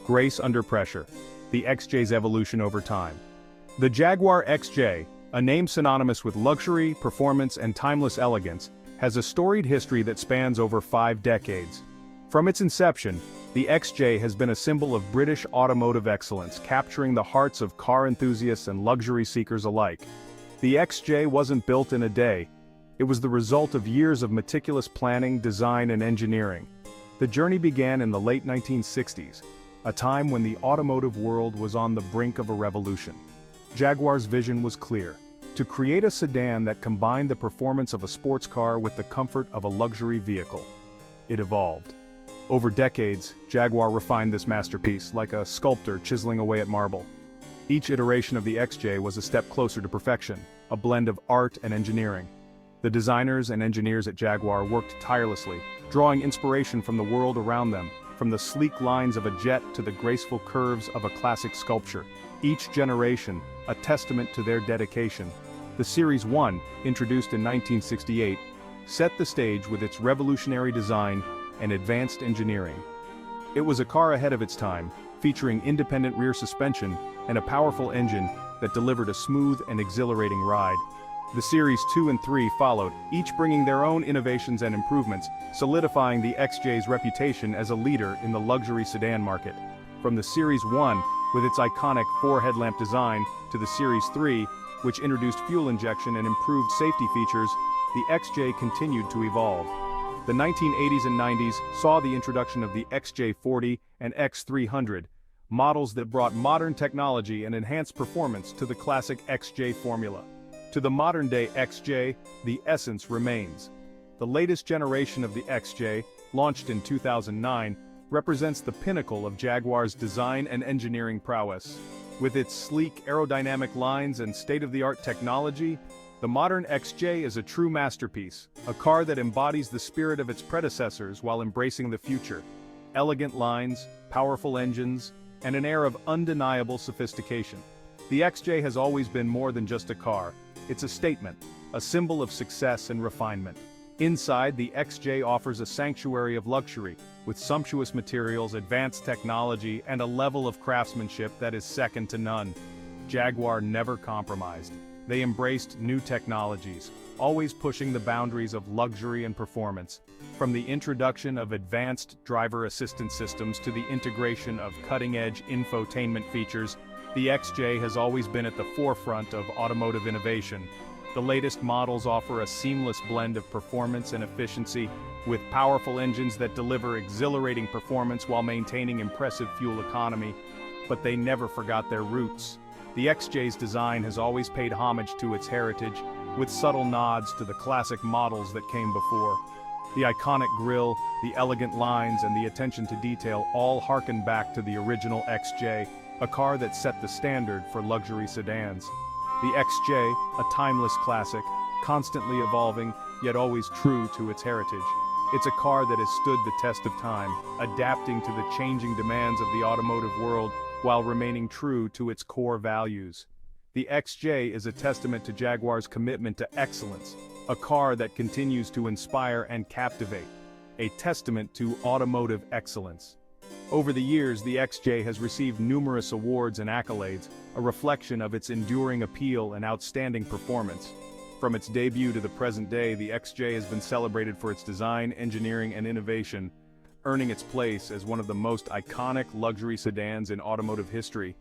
Grace under pressure. The XJ's evolution over time. The Jaguar XJ, a name synonymous with luxury, performance, and timeless elegance, has a storied history that spans over 5 decades. From its inception, the XJ has been a symbol of British automotive excellence, capturing the hearts of car enthusiasts and luxury seekers alike. The XJ wasn't built in a day. It was the result of years of meticulous planning, design, and engineering. The journey began in the late 1960s, a time when the automotive world was on the brink of a revolution. Jaguar's vision was clear: to create a sedan that combined the performance of a sports car with the comfort of a luxury vehicle. It evolved. Over decades, Jaguar refined this masterpiece like a sculptor chiseling away at marble. Each iteration of the XJ was a step closer to perfection, a blend of art and engineering. The designers and engineers at Jaguar worked tirelessly, drawing inspiration from the world around them, from the sleek lines of a jet to the graceful curves of a classic sculpture. Each generation, a testament to their dedication. The Series 1, introduced in 1968, set the stage with its revolutionary design and advanced engineering. It was a car ahead of its time, featuring independent rear suspension and a powerful engine that delivered a smooth and exhilarating ride. The Series 2 and 3 followed, each bringing their own innovations and improvements, solidifying the XJ's reputation as a leader in the luxury sedan market. From the Series 1, with its iconic 4-headlamp design, to the Series 3, which introduced fuel injection and improved safety features, the XJ continued to evolve. The 1980s and 90s saw the introduction of the XJ40 and X300, models that brought modern technology and enhanced performance to the classic XJ formula. To the modern-day XJ, the essence remains. The latest generation of the XJ, launched in 2009, represents the pinnacle of Jaguar's design and engineering prowess. With its sleek aerodynamic lines and state-of-the-art technology, the modern XJ is a true masterpiece, a car that embodies the spirit of its predecessors while embracing the future. Elegant lines, powerful engines, and an air of undeniable sophistication. The XJ has always been more than just a car. It's a statement, a symbol of success and refinement. Inside, the XJ offers a sanctuary of luxury, with sumptuous materials, advanced technology, and a level of craftsmanship that is second to none. Jaguar never compromised. They embraced new technologies, always pushing the boundaries of luxury and performance. From the introduction of advanced driver assistance systems to the integration of cutting-edge infotainment features, the XJ has always been at the forefront of automotive innovation. The latest models offer a seamless blend of performance and efficiency, with powerful engines that deliver exhilarating performance while maintaining impressive fuel economy. But they never forgot their roots. The XJ's design has always paid homage to its heritage, with subtle nods to the classic models that came before. The iconic grille, the elegant lines, and the attention to detail all harken back to the original XJ, a car that set the standard for luxury sedans. The XJ, a timeless classic, constantly evolving, yet always true to its heritage. It's a car that has stood the test of time, adapting to the changing demands of the automotive world while remaining true to its core values. The XJ is a testament to Jaguar's commitment to excellence, a car that continues to inspire and captivate, a testament to automotive excellence. Over the years, the XJ has received numerous awards and accolades, a reflection of its enduring appeal and outstanding performance. From its debut to the present day, the XJ has been celebrated for its design, engineering, and innovation, earning its place as one of the most iconic luxury sedans in automotive history.